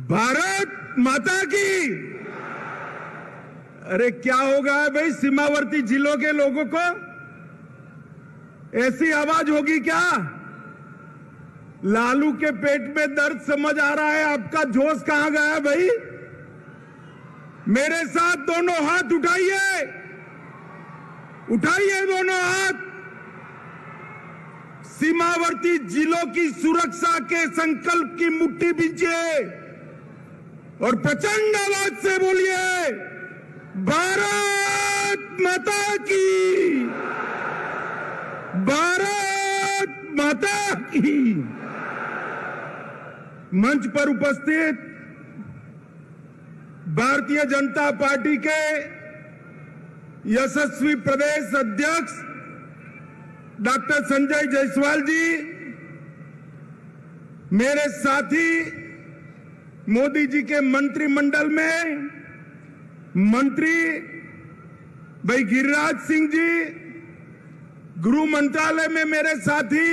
भारत माता की। अरे क्या हो गया है भाई, सीमावर्ती जिलों के लोगों को ऐसी आवाज होगी क्या? लालू के पेट में दर्द समझ आ रहा है, आपका जोश कहां गया भाई? मेरे साथ दोनों हाथ उठाइए, उठाइए दोनों हाथ। सीमावर्ती जिलों की सुरक्षा के संकल्प की मुट्ठी बींचिए और प्रचंड आवाज से बोलिए, भारत माता की, भारत माता की। मंच पर उपस्थित भारतीय जनता पार्टी के यशस्वी प्रदेश अध्यक्ष डॉक्टर संजय जायसवाल जी, मेरे साथी मोदी जी के मंत्रिमंडल में मंत्री भाई गिरिराज सिंह जी, गृह मंत्रालय में मेरे साथी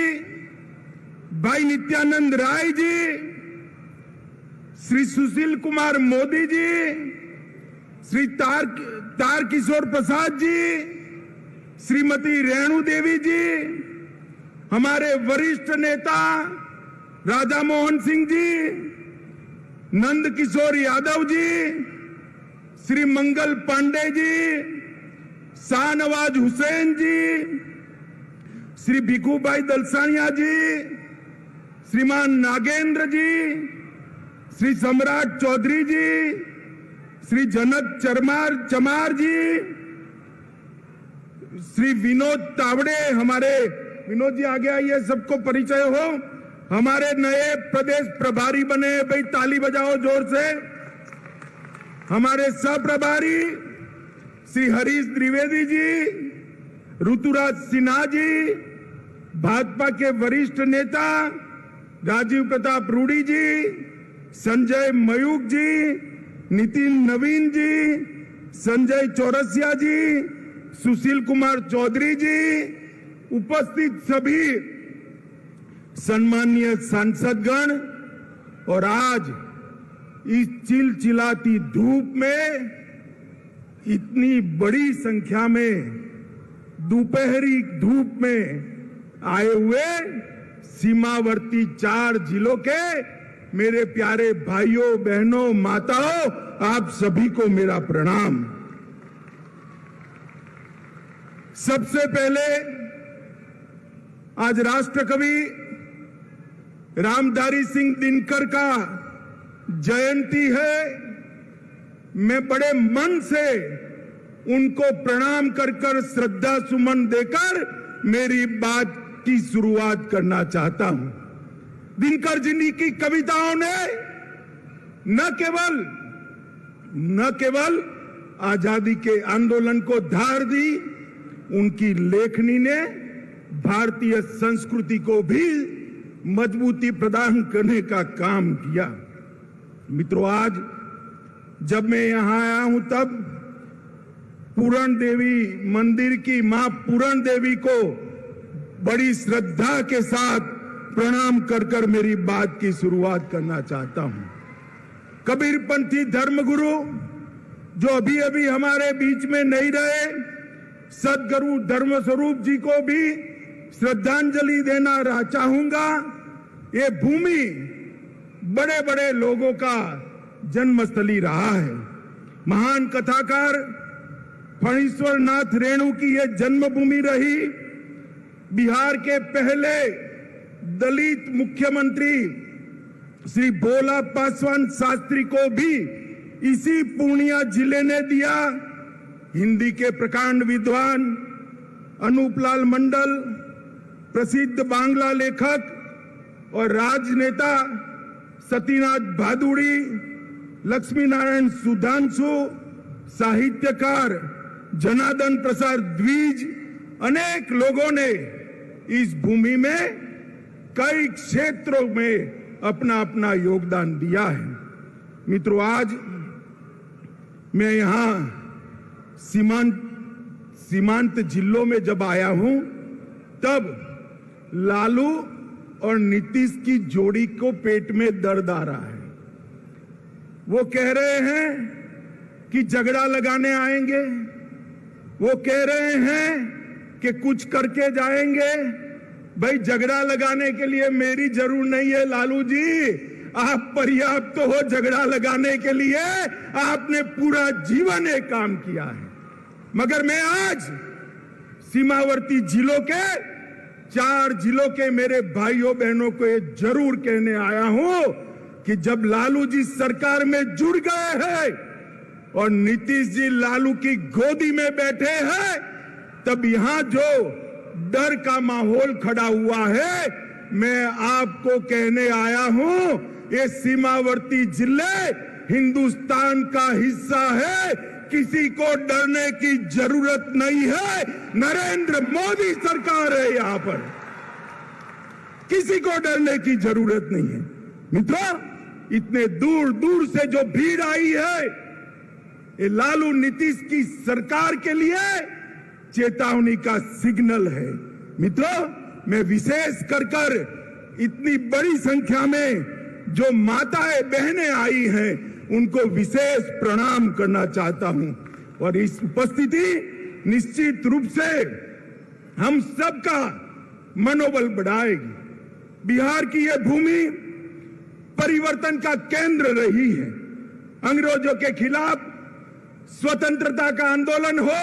भाई नित्यानंद राय जी, श्री सुशील कुमार मोदी जी, श्री तारकिशोर प्रसाद जी, श्रीमती रेणु देवी जी, हमारे वरिष्ठ नेता राधा मोहन सिंह जी, नंद किशोर यादव जी, श्री मंगल पांडे जी, शाहनवाज हुसैन जी, श्री भिखूभाई दलसानिया जी, श्रीमान नागेंद्र जी, श्री सम्राट चौधरी जी, श्री जनक चमार जी, श्री विनोद तावड़े, हमारे विनोद जी आगे आइए, सबको परिचय हो, हमारे नए प्रदेश प्रभारी बने भाई, ताली बजाओ जोर से। हमारे सह प्रभारी श्री हरीश द्विवेदी जी, ऋतुराज सिन्हा जी, भाजपा के वरिष्ठ नेता राजीव प्रताप रूडी जी, संजय मयूख जी, नितिन नवीन जी, संजय चौरसिया जी, सुशील कुमार चौधरी जी, उपस्थित सभी सम्मानीय सांसदगण और आज इस चिलचिलाती धूप में इतनी बड़ी संख्या में दोपहरी धूप में आए हुए सीमावर्ती 4 जिलों के मेरे प्यारे भाइयों बहनों माताओं, आप सभी को मेरा प्रणाम। सबसे पहले आज राष्ट्रकवि रामधारी सिंह दिनकर का जयंती है। मैं बड़े मन से उनको प्रणाम कर श्रद्धा सुमन देकर मेरी बात की शुरुआत करना चाहता हूं। दिनकर जी की कविताओं ने न केवल आजादी के आंदोलन को धार दी, उनकी लेखनी ने भारतीय संस्कृति को भी मजबूती प्रदान करने का काम किया। मित्रों, आज जब मैं यहां आया हूं तब पूरण देवी मंदिर की मां पूरण देवी को बड़ी श्रद्धा के साथ प्रणाम कर मेरी बात की शुरुआत करना चाहता हूं। कबीरपंथी धर्मगुरु जो अभी अभी हमारे बीच में नहीं रहे, सदगुरु धर्मस्वरूप जी को भी श्रद्धांजलि देना चाहूंगा। ये भूमि बड़े बड़े लोगों का जन्मस्थली रहा है। महान कथाकार फणीश्वर नाथ रेणु की यह जन्मभूमि रही। बिहार के पहले दलित मुख्यमंत्री श्री भोला पासवान शास्त्री को भी इसी पूर्णिया जिले ने दिया। हिंदी के प्रकांड विद्वान अनूपलाल मंडल, प्रसिद्ध बांग्ला लेखक और राजनेता सतीनाथ भादुड़ी, लक्ष्मी नारायण सुधांशु, साहित्यकार जनार्दन प्रसाद द्विज, अनेक लोगों ने इस भूमि में कई क्षेत्रों में अपना अपना योगदान दिया है। मित्रों, आज मैं यहां सीमांत जिलों में जब आया हूं तब लालू और नीतीश की जोड़ी को पेट में दर्द आ रहा है। वो कह रहे हैं कि झगड़ा लगाने आएंगे, वो कह रहे हैं कि कुछ करके जाएंगे। भाई झगड़ा लगाने के लिए मेरी जरूर नहीं है लालू जी, आप पर्याप्त तो हो झगड़ा लगाने के लिए, आपने पूरा जीवन एक काम किया है। मगर मैं आज सीमावर्ती जिलों के 4 जिलों के मेरे भाइयों बहनों को ये जरूर कहने आया हूं कि जब लालू जी सरकार में जुड़ गए हैं और नीतीश जी लालू की गोदी में बैठे हैं, तब यहां जो डर का माहौल खड़ा हुआ है, मैं आपको कहने आया हूं, ये सीमावर्ती जिले हिंदुस्तान का हिस्सा है, किसी को डरने की जरूरत नहीं है। नरेंद्र मोदी सरकार है यहां पर, किसी को डरने की जरूरत नहीं है। मित्रों, इतने दूर दूर से जो भीड़ आई है, ये लालू नीतीश की सरकार के लिए चेतावनी का सिग्नल है। मित्रों, मैं विशेष कर इतनी बड़ी संख्या में जो माताएं बहनें आई हैं, उनको विशेष प्रणाम करना चाहता हूं। और इस उपस्थिति निश्चित रूप से हम सबका मनोबल बढ़ाएगी। बिहार की यह भूमि परिवर्तन का केंद्र रही है। अंग्रेजों के खिलाफ स्वतंत्रता का आंदोलन हो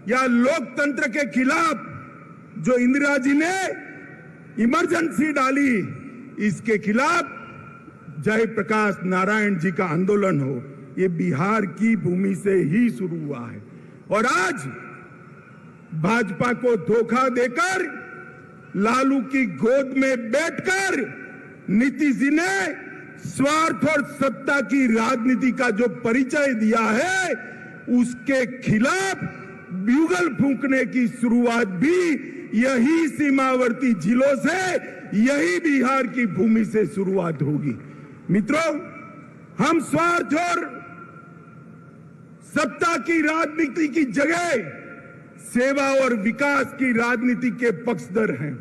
या लोकतंत्र के खिलाफ जो इंदिरा जी ने इमरजेंसी डाली, इसके खिलाफ जयप्रकाश नारायण जी का आंदोलन हो, ये बिहार की भूमि से ही शुरू हुआ है। और आज भाजपा को धोखा देकर लालू की गोद में बैठकर नीतीश जी ने स्वार्थ और सत्ता की राजनीति का जो परिचय दिया है, उसके खिलाफ ब्यूगल फूंकने की शुरुआत भी यही सीमावर्ती जिलों से, यही बिहार की भूमि से शुरुआत होगी। मित्रों, हम स्वार्थ और सत्ता की राजनीति की जगह सेवा और विकास की राजनीति के पक्षधर हैं।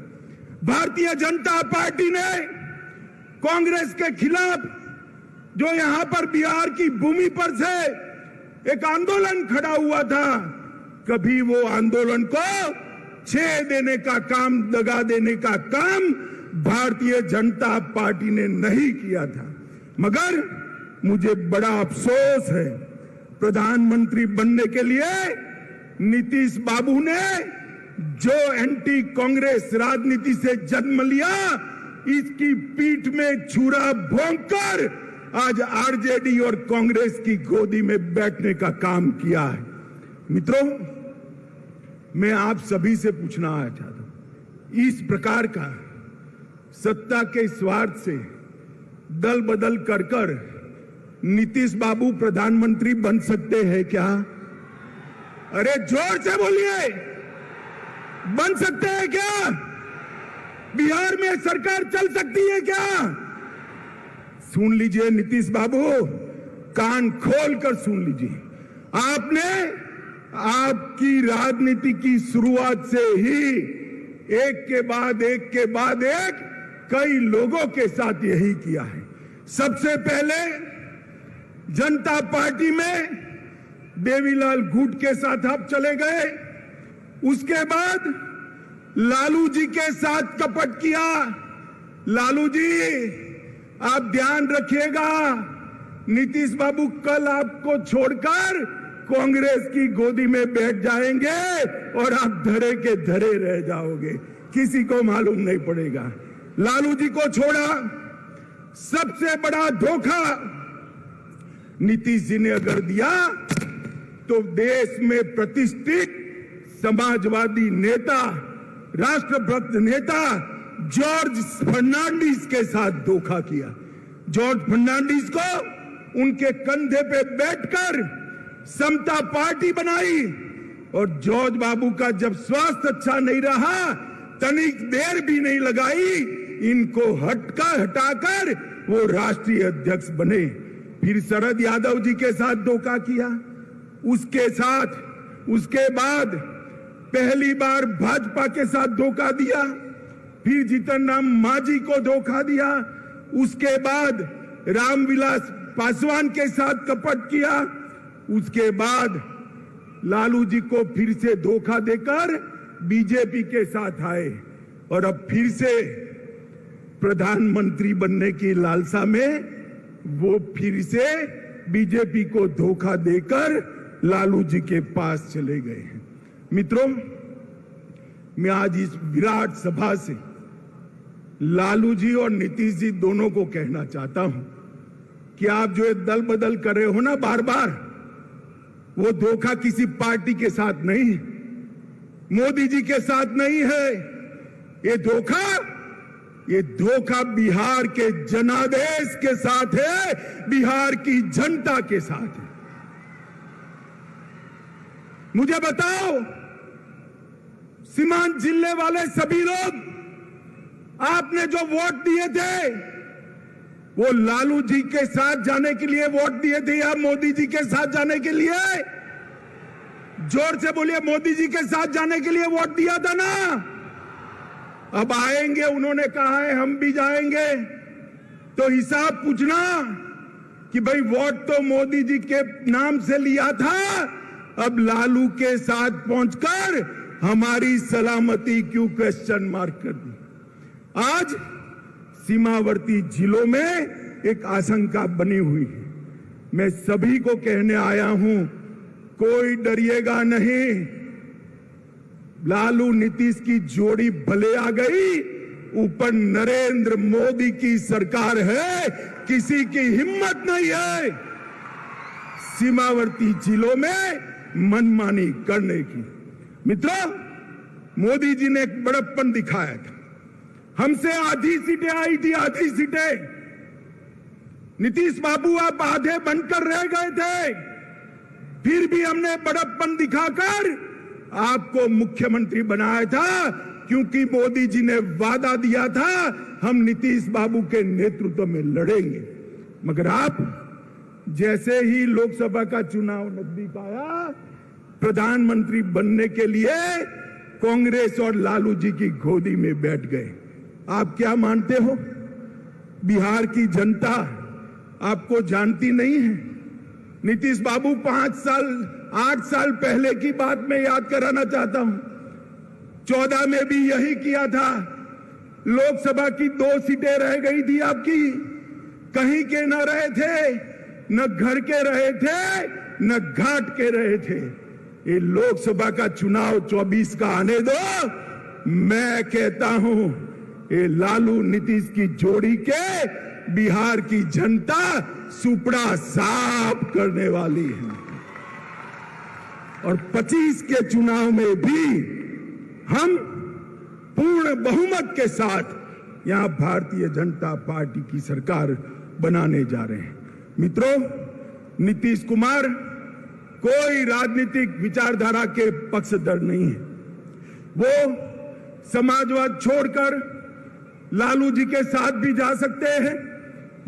भारतीय जनता पार्टी ने कांग्रेस के खिलाफ जो यहां पर बिहार की भूमि पर से एक आंदोलन खड़ा हुआ था, कभी वो आंदोलन को छेड़ देने का काम, दगा देने का काम भारतीय जनता पार्टी ने नहीं किया था। मगर मुझे बड़ा अफसोस है, प्रधानमंत्री बनने के लिए नीतीश बाबू ने जो एंटी कांग्रेस राजनीति से जन्म लिया, इसकी पीठ में छुरा भोंककर आज आरजेडी और कांग्रेस की गोदी में बैठने का काम किया है। मित्रों, मैं आप सभी से पूछना चाहता हूं, इस प्रकार का सत्ता के स्वार्थ से दल बदल कर नीतीश बाबू प्रधानमंत्री बन सकते हैं क्या? अरे जोर से बोलिए, बन सकते हैं क्या? बिहार में सरकार चल सकती है क्या? सुन लीजिए नीतीश बाबू, कान खोल कर सुन लीजिए। आपने आपकी राजनीति की शुरुआत से ही एक के बाद एक कई लोगों के साथ यही किया है। सबसे पहले जनता पार्टी में देवीलाल गुट के साथ आप चले गए, उसके बाद लालू जी के साथ कपट किया। लालू जी, आप ध्यान रखिएगा, नीतीश बाबू कल आपको छोड़कर कांग्रेस की गोदी में बैठ जाएंगे और आप धरे के धरे रह जाओगे, किसी को मालूम नहीं पड़ेगा। लालू जी को छोड़ा, सबसे बड़ा धोखा नीतीश जी ने अगर दिया तो देश में प्रतिष्ठित समाजवादी नेता, राष्ट्रभक्त नेता जॉर्ज फर्नांडिस के साथ धोखा किया। जॉर्ज फर्नांडिस को उनके कंधे पे बैठकर समता पार्टी बनाई और जॉर्ज बाबू का जब स्वास्थ्य अच्छा नहीं रहा, तनिक देर भी नहीं लगाई, इनको हटाकर वो राष्ट्रीय अध्यक्ष बने। फिर शरद यादव जी के साथ धोखा किया, उसके बाद पहली बार भाजपा के साथ धोखा दिया, फिर जीतन राम मांझी को धोखा दिया, उसके बाद रामविलास पासवान के साथ कपट किया, उसके बाद लालू जी को फिर से धोखा देकर बीजेपी के साथ आए और अब फिर से प्रधानमंत्री बनने की लालसा में वो फिर से बीजेपी को धोखा देकर लालू जी के पास चले गए हैं। मित्रों, मैं आज इस विराट सभा से लालू जी और नीतीश जी दोनों को कहना चाहता हूं कि आप जो ये दल बदल कर रहे हो ना बार बार, वो धोखा किसी पार्टी के साथ नहीं है, मोदी जी के साथ नहीं है। ये धोखा बिहार के जनादेश के साथ है, बिहार की जनता के साथ है। मुझे बताओ, सीमांत जिले वाले सभी लोग आपने जो वोट दिए थे, वो लालू जी के साथ जाने के लिए वोट दिए थे या मोदी जी के साथ जाने के लिए? जोर से बोलिए, मोदी जी के साथ जाने के लिए वोट दिया था ना? अब आएंगे, उन्होंने कहा है हम भी जाएंगे, तो हिसाब पूछना कि भाई वोट तो मोदी जी के नाम से लिया था, अब लालू के साथ पहुंचकर हमारी सलामती क्यों क्वेश्चन मार्क कर दी? आज सीमावर्ती जिलों में एक आशंका बनी हुई है। मैं सभी को कहने आया हूं, कोई डरिएगा नहीं। लालू नीतीश की जोड़ी भले आ गई, ऊपर नरेंद्र मोदी की सरकार है, किसी की हिम्मत नहीं है सीमावर्ती जिलों में मनमानी करने की। मित्रों, मोदी जी ने एक बड़प्पन दिखाया था, हमसे आधी सीटें आई थी, आधी सीटें। नीतीश बाबू आप आधे बनकर रह गए थे, फिर भी हमने बड़प्पन दिखाकर आपको मुख्यमंत्री बनाया था, क्योंकि मोदी जी ने वादा दिया था हम नीतीश बाबू के नेतृत्व में लड़ेंगे। मगर आप जैसे ही लोकसभा का चुनाव नजदीक आया, प्रधानमंत्री बनने के लिए कांग्रेस और लालू जी की गोदी में बैठ गए। आप क्या मानते हो, बिहार की जनता आपको जानती नहीं है? नीतीश बाबू 8 साल पहले की बात मैं याद कराना चाहता हूं। 14 में भी यही किया था। लोकसभा की 2 सीटें रह गई थी आपकी, कहीं के न रहे थे, न घर के रहे थे, न घाट के रहे थे। ये लोकसभा का चुनाव 24 का आने दो। मैं कहता हूं, ये लालू नीतीश की जोड़ी के बिहार की जनता सुपड़ा साफ करने वाली है। और 25 के चुनाव में भी हम पूर्ण बहुमत के साथ यहां भारतीय जनता पार्टी की सरकार बनाने जा रहे हैं। मित्रों, नीतीश कुमार कोई राजनीतिक विचारधारा के पक्षधर नहीं है। वो समाजवाद छोड़कर लालू जी के साथ भी जा सकते हैं,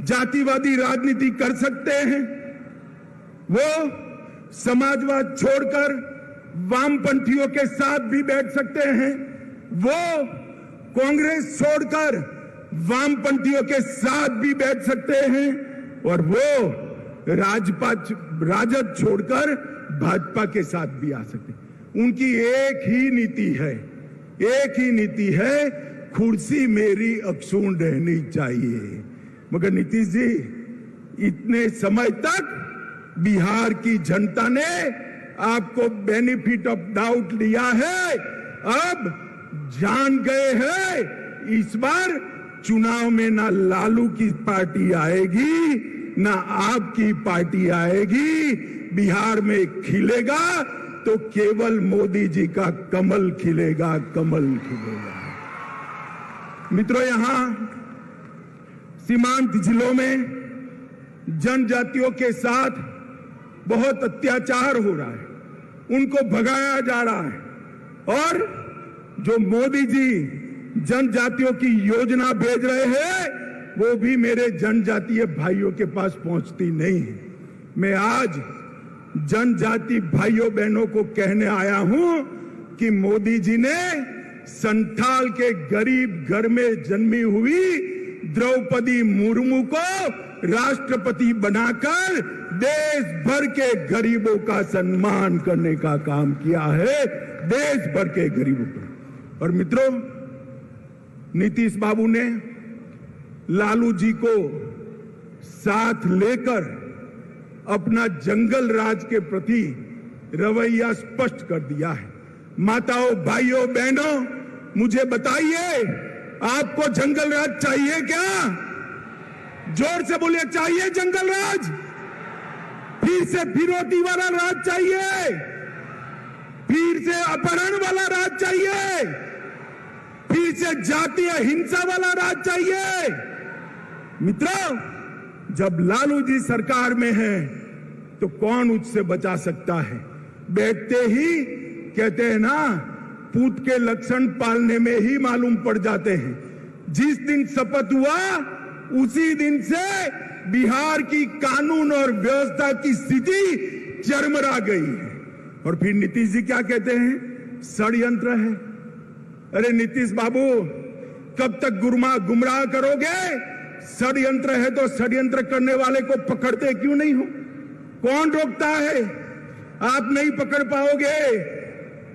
जातिवादी राजनीति कर सकते हैं। वो समाजवाद छोड़कर वामपंथियों के साथ भी बैठ सकते हैं। वो कांग्रेस छोड़कर वामपंथियों के साथ भी बैठ सकते हैं। और वो राजद छोड़कर भाजपा के साथ भी आ सकते हैं। उनकी एक ही नीति है, कुर्सी मेरी अक्षुण्ण रहनी चाहिए। मगर नीतीश जी, इतने समय तक बिहार की जनता ने आपको बेनिफिट ऑफ डाउट लिया है, अब जान गए हैं इस बार चुनाव में ना लालू की पार्टी आएगी, ना आपकी पार्टी आएगी। बिहार में खिलेगा तो केवल मोदी जी का कमल खिलेगा, कमल खिलेगा। मित्रों, यहां सीमांत जिलों में जनजातियों के साथ बहुत अत्याचार हो रहा है, उनको भगाया जा रहा है। और जो मोदी जी जनजातियों की योजना भेज रहे हैं, वो भी मेरे जनजातीय भाइयों के पास पहुंचती नहीं है। मैं आज जनजाति भाइयों बहनों को कहने आया हूं कि मोदी जी ने संथाल के गरीब घर में जन्मी हुई द्रौपदी मुर्मू को राष्ट्रपति बनाकर देश भर के गरीबों का सम्मान करने का काम किया है, देश भर के गरीबों का। और मित्रों, नीतीश बाबू ने लालू जी को साथ लेकर अपना जंगल राज के प्रति रवैया स्पष्ट कर दिया है। माताओं, भाइयों, बहनों, मुझे बताइए, आपको जंगल राज चाहिए क्या? जोर से बोलिए, चाहिए जंगल राज? फिर से फिरौती वाला राज चाहिए? फिर से अपहरण वाला राज चाहिए? फिर से जातीय हिंसा वाला राज चाहिए? मित्रों, जब लालू जी सरकार में है तो कौन उससे बचा सकता है? बैठते ही कहते हैं ना, पूत के लक्षण पालने में ही मालूम पड़ जाते हैं। जिस दिन शपथ हुआ उसी दिन से बिहार की कानून और व्यवस्था की स्थिति चरमरा गई है। और फिर नीतीश जी क्या कहते हैं? षड्यंत्र है। अरे नीतीश बाबू, कब तक गुमराह करोगे? षड्यंत्र है तो षड्यंत्र करने वाले को पकड़ते क्यों नहीं हो? कौन रोकता है? आप नहीं पकड़ पाओगे,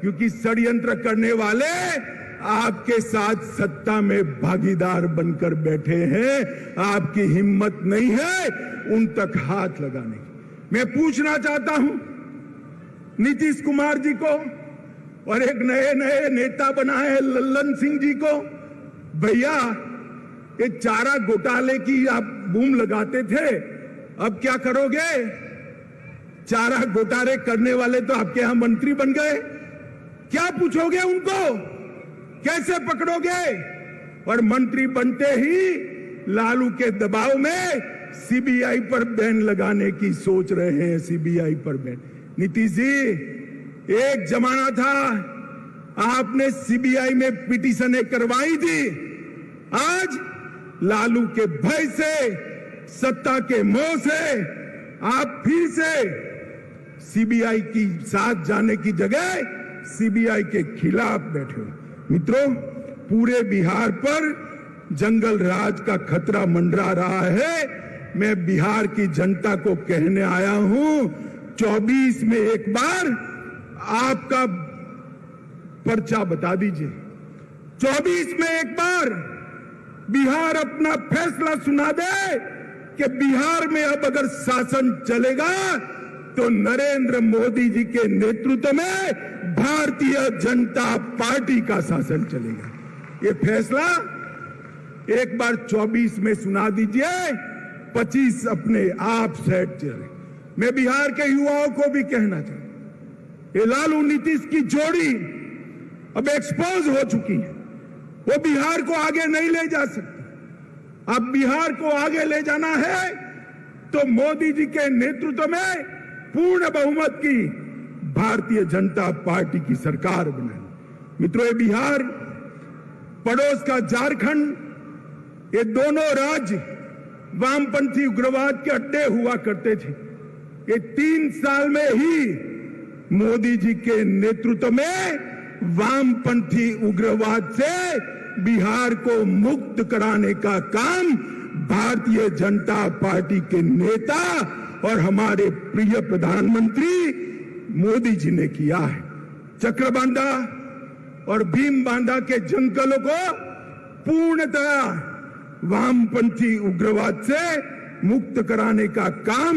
क्योंकि षड्यंत्र करने वाले आपके साथ सत्ता में भागीदार बनकर बैठे हैं। आपकी हिम्मत नहीं है उन तक हाथ लगाने की। मैं पूछना चाहता हूं नीतीश कुमार जी को और एक नए नए नेता बनाए लल्लन सिंह जी को, भैया ये चारा घोटाले की आप बूम लगाते थे, अब क्या करोगे? चारा घोटाले करने वाले तो आपके यहां मंत्री बन गए, क्या पूछोगे उनको? कैसे पकड़ोगे? और मंत्री बनते ही लालू के दबाव में सीबीआई पर बैन लगाने की सोच रहे हैं। सीबीआई पर बैन। नीतीश जी, एक जमाना था आपने सीबीआई में पिटीशनें करवाई थी। आज लालू के भय से, सत्ता के मोह से आप फिर से सीबीआई की साथ जाने की जगह सीबीआई के खिलाफ बैठे हो। मित्रों, पूरे बिहार पर जंगल राज का खतरा मंडरा रहा है। मैं बिहार की जनता को कहने आया हूं, 24 में एक बार आपका पर्चा बता दीजिए। 24 में एक बार बिहार अपना फैसला सुना दे कि बिहार में अब अगर शासन चलेगा तो नरेंद्र मोदी जी के नेतृत्व में भारतीय जनता पार्टी का शासन चलेगा। ये फैसला एक बार 24 में सुना दीजिए, 25 अपने आप सेट चले। मैं बिहार के युवाओं को भी कहना चाहता हूं, ये लालू नीतीश की जोड़ी अब एक्सपोज हो चुकी है। वो बिहार को आगे नहीं ले जा सकती। अब बिहार को आगे ले जाना है तो मोदी जी के नेतृत्व में पूर्ण बहुमत की भारतीय जनता पार्टी की सरकार बनानी। मित्रों, ये बिहार, पड़ोस का झारखंड, ये दोनों राज्य वामपंथी उग्रवाद के अड्डे हुआ करते थे। ये 3 साल में ही मोदी जी के नेतृत्व में वामपंथी उग्रवाद से बिहार को मुक्त कराने का काम भारतीय जनता पार्टी के नेता और हमारे प्रिय प्रधानमंत्री मोदी जी ने किया है। चक्रबांधा और भीम बांधा के जंगलों को पूर्णतः वामपंथी उग्रवाद से मुक्त कराने का काम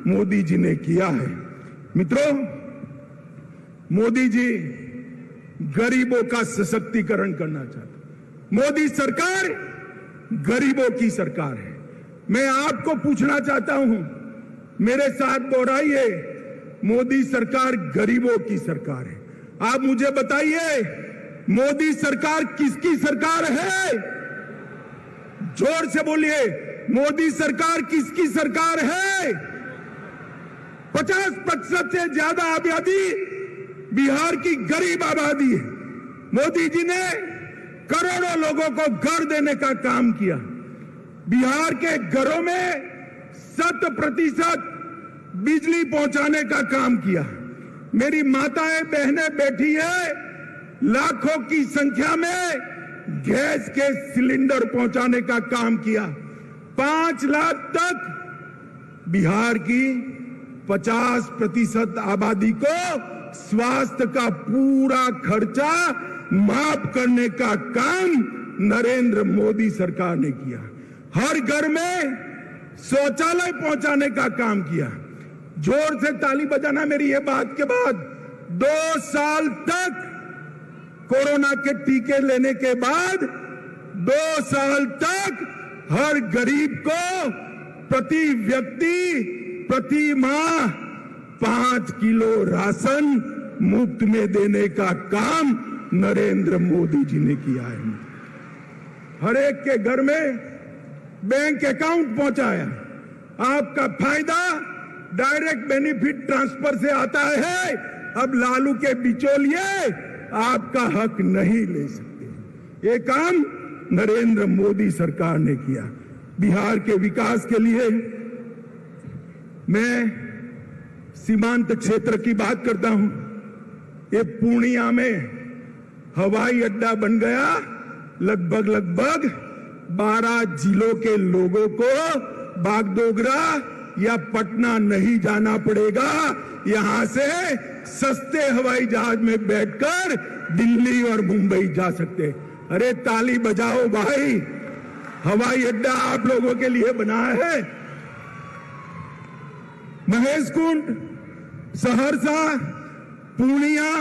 मोदी जी ने किया है। मित्रों, मोदी जी गरीबों का सशक्तिकरण करना चाहते। मोदी सरकार गरीबों की सरकार है। मैं आपको पूछना चाहता हूं, मेरे साथ दोहराइए, मोदी सरकार गरीबों की सरकार है। आप मुझे बताइए, मोदी सरकार किसकी सरकार है? जोर से बोलिए, मोदी सरकार किसकी सरकार है? 50% से ज्यादा आबादी बिहार की गरीब आबादी है। मोदी जी ने करोड़ों लोगों को घर देने का काम किया। बिहार के घरों में 100% बिजली पहुंचाने का काम किया। मेरी माताएं बहनें बैठी है, लाखों की संख्या में गैस के सिलेंडर पहुंचाने का काम किया। 5 लाख तक बिहार की 50% आबादी को स्वास्थ्य का पूरा खर्चा माफ करने का काम नरेंद्र मोदी सरकार ने किया। हर घर में शौचालय पहुंचाने का काम किया। जोर से ताली बजाना मेरी ये बात के बाद। 2 साल तक कोरोना के टीके लेने के बाद 2 साल तक हर गरीब को प्रति व्यक्ति प्रति माह 5 किलो राशन मुफ्त में देने का काम नरेंद्र मोदी जी ने किया है। हर एक के घर में बैंक अकाउंट पहुंचाया। आपका फायदा डायरेक्ट बेनिफिट ट्रांसफर से आता है। अब लालू के बिचौलिए आपका हक नहीं ले सकते। ये काम नरेंद्र मोदी सरकार ने किया। बिहार के विकास के लिए मैं सीमांत क्षेत्र की बात करता हूं। ये पूर्णिया में हवाई अड्डा बन गया। लगभग 12 जिलों के लोगों को बागडोगरा या पटना नहीं जाना पड़ेगा। यहां से सस्ते हवाई जहाज में बैठकर दिल्ली और मुंबई जा सकते। अरे ताली बजाओ भाई, हवाई अड्डा आप लोगों के लिए बनाया है। महेशकुंड, सहरसा, पूर्णिया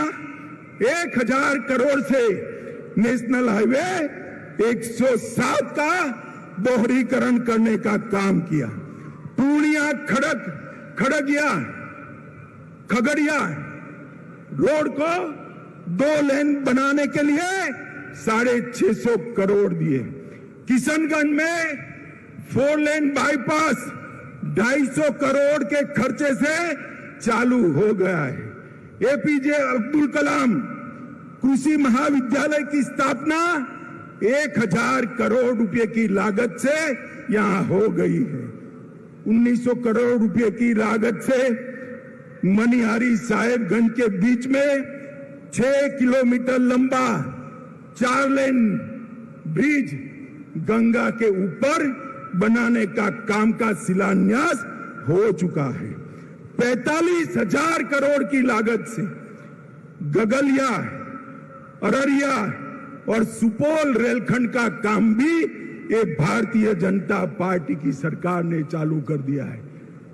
1000 करोड़ से नेशनल हाईवे 107 का दोहरीकरण करने का काम किया। पूर्णिया खगड़िया रोड को 2 लेन बनाने के लिए 650 करोड़ दिए। किशनगंज में 4 लेन बाईपास 250 करोड़ के खर्चे से चालू हो गया है। एपीजे अब्दुल कलाम कृषि महाविद्यालय की स्थापना 1000 करोड़ रुपए की लागत से यहां हो गई है। 1900 करोड़ रुपए की लागत से मनिहारी साहेबगंज के बीच में 6 किलोमीटर लंबा 4 लेन ब्रिज गंगा के ऊपर बनाने का काम का शिलान्यास हो चुका है। 45,000 करोड़ की लागत से गगलिया, अररिया और सुपौल रेलखंड का काम भी ये भारतीय जनता पार्टी की सरकार ने चालू कर दिया है।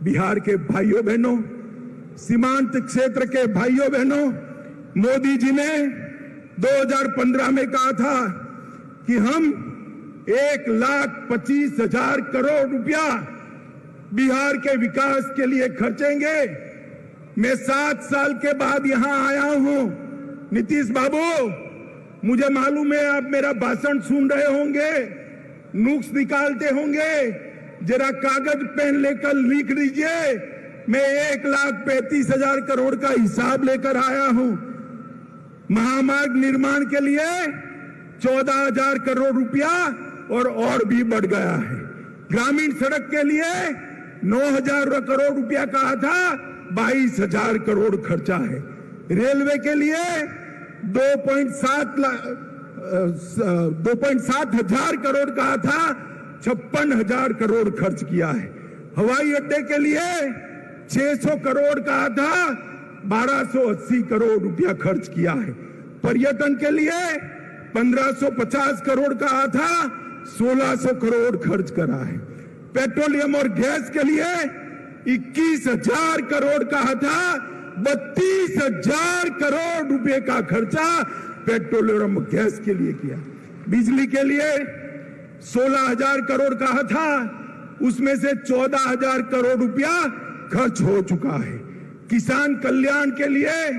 बिहार के भाइयों बहनों, सीमांत क्षेत्र के भाइयों बहनों, मोदी जी ने 2015 में कहा था कि हम 1,25,000 करोड़ रुपया बिहार के विकास के लिए खर्चेंगे। मैं 7 साल के बाद यहां आया हूं। नीतीश बाबू, मुझे मालूम है आप मेरा भाषण सुन रहे होंगे, नुक्स निकालते होंगे। जरा कागज पेन लेकर लिख लीजिए। मैं 1,35,000 करोड़ का हिसाब लेकर आया हूं। महामार्ग निर्माण के लिए 14,000 करोड़ रुपया और भी बढ़ गया है। ग्रामीण सड़क के लिए 9,000 करोड़ रुपया कहा था, 22,000 करोड़ खर्चा है। रेलवे के लिए 2.7 हजार करोड़ कहा था, 56,000 करोड़ खर्च किया है। हवाई अड्डे के लिए 600 करोड़ कहा था, 1280 करोड़ रुपया खर्च किया है। पर्यटन के लिए 1550 करोड़ कहा था, 1600 करोड़ खर्च करा है। पेट्रोलियम और गैस के लिए 21,000 करोड़ कहा था, 32,000 करोड़ रुपए का खर्चा पेट्रोलियम और गैस के लिए किया। बिजली के लिए 16,000 करोड़ कहा था, उसमें से 14,000 करोड़ रुपया खर्च हो चुका है। किसान कल्याण के लिए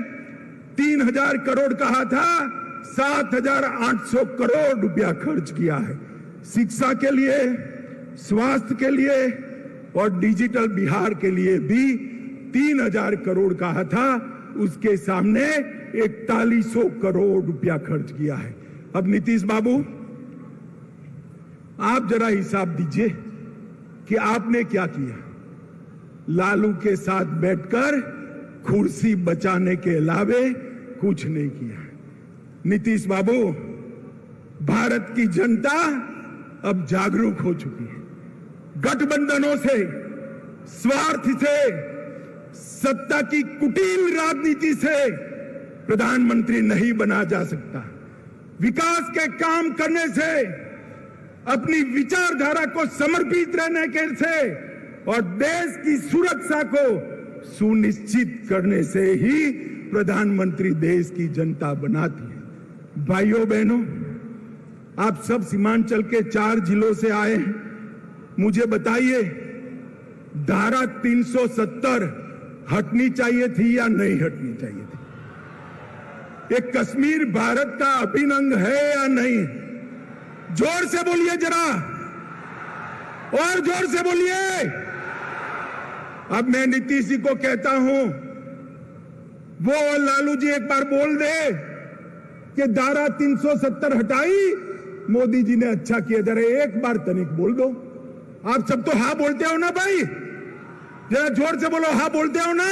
3,000 करोड़ कहा था, 7,800 करोड़ रुपया खर्च किया है। शिक्षा के लिए, स्वास्थ्य के लिए और डिजिटल बिहार के लिए भी 3,000 करोड़ कहा था, उसके सामने 4100 करोड़ रुपया खर्च किया है। अब नीतीश बाबू, आप जरा हिसाब दीजिए कि आपने क्या किया। लालू के साथ बैठकर कुर्सी बचाने के अलावे कुछ नहीं किया। नीतीश बाबू, भारत की जनता अब जागरूक हो चुकी है। गठबंधनों से, स्वार्थ से, सत्ता की कुटिल राजनीति से प्रधानमंत्री नहीं बना जा सकता। विकास के काम करने से, अपनी विचारधारा को समर्पित रहने के से और देश की सुरक्षा को सुनिश्चित करने से ही प्रधानमंत्री देश की जनता बनाती है। भाइयों बहनों, आप सब सीमांचल के 4 जिलों से आए हैं। मुझे बताइए, धारा 370 हटनी चाहिए थी या नहीं हटनी चाहिए थी? ये कश्मीर भारत का अभिन्न अंग है या नहीं? जोर से बोलिए जरा, और जोर से बोलिए। अब मैं नीतीश जी को कहता हूं, वो लालू जी एक बार बोल दे कि धारा 370 हटाई, मोदी जी ने अच्छा किया। जरा एक बार तनिक बोल दो। आप सब तो हाँ बोलते हो ना भाई? जरा जोर से बोलो, हाँ बोलते हो ना?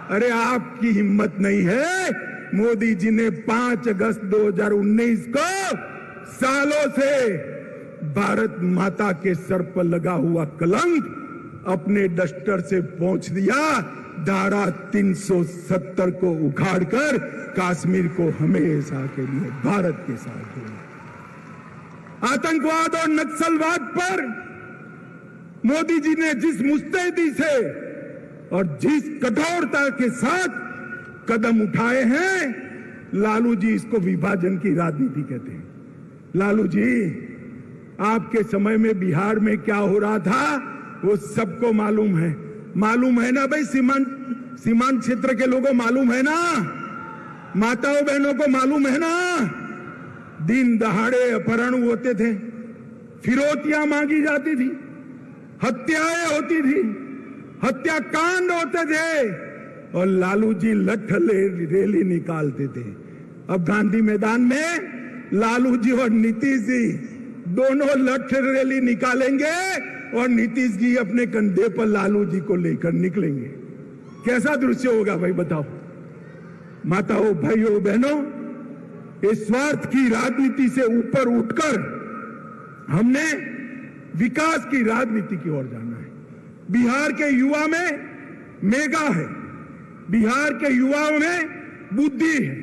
अरे आपकी हिम्मत नहीं है। मोदी जी ने 5 अगस्त 2019 को सालों से भारत माता के सर पर लगा हुआ कलंक अपने डस्टर से पोंछ दिया। धारा 370 को उखाड़कर कश्मीर को हमेशा के लिए भारत के साथ जोड़ा। आतंकवाद और नक्सलवाद पर मोदी जी ने जिस मुस्तैदी से और जिस कठोरता के साथ कदम उठाए हैं, लालू जी इसको विभाजन की राजनीति कहते हैं। लालू जी, आपके समय में बिहार में क्या हो रहा था वो सबको मालूम है। मालूम है ना भाई? सीमांत क्षेत्र के लोगों मालूम है ना? माताओं बहनों को मालूम है ना? दिन दहाड़े अपहरण होते थे, फिरौतियां मांगी जाती थी, हत्याएं होती थी, हत्याकांड होते थे और लालू जी लठ रैली निकालते थे। अब गांधी मैदान में लालू जी और नीतीश जी दोनों लठ रैली निकालेंगे और नीतीश जी अपने कंधे पर लालू जी को लेकर निकलेंगे। कैसा दृश्य होगा भाई, बताओ? माताओं, भाइयों, बहनों, इस स्वार्थ की राजनीति से ऊपर उठकर हमने विकास की राजनीति की ओर जाना है। बिहार के युवा में मेगा है, बिहार के युवाओं में बुद्धि है,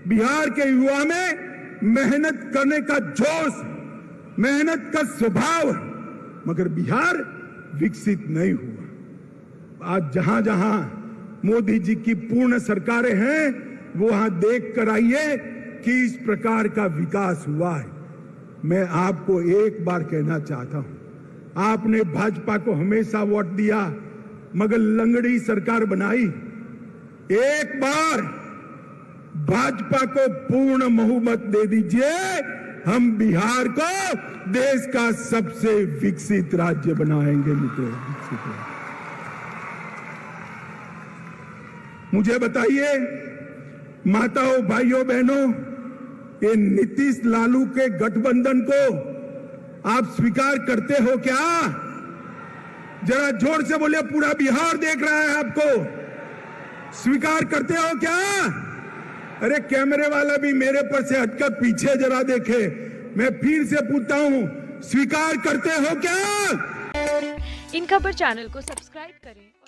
बिहार के युवा में मेहनत करने का जोश, मेहनत का स्वभाव है, मगर बिहार विकसित नहीं हुआ। आज जहां जहां मोदी जी की पूर्ण सरकारें हैं, वहां देख कर आइए कि इस प्रकार का विकास हुआ है। मैं आपको एक बार कहना चाहता हूं, आपने भाजपा को हमेशा वोट दिया मगर लंगड़ी सरकार बनाई। एक बार भाजपा को पूर्ण बहुमत दे दीजिए, हम बिहार को देश का सबसे विकसित राज्य बनाएंगे। मुझे बताइए माताओं, भाइयों, बहनों, ये नीतीश लालू के गठबंधन को आप स्वीकार करते हो क्या? जरा जोर से बोलिए, पूरा बिहार देख रहा है आपको। स्वीकार करते हो क्या? अरे कैमरे वाला भी मेरे पर से हटकर पीछे जरा देखे। मैं फिर से पूछता हूं, स्वीकार करते हो क्या? इन खबर चैनल को सब्सक्राइब करें।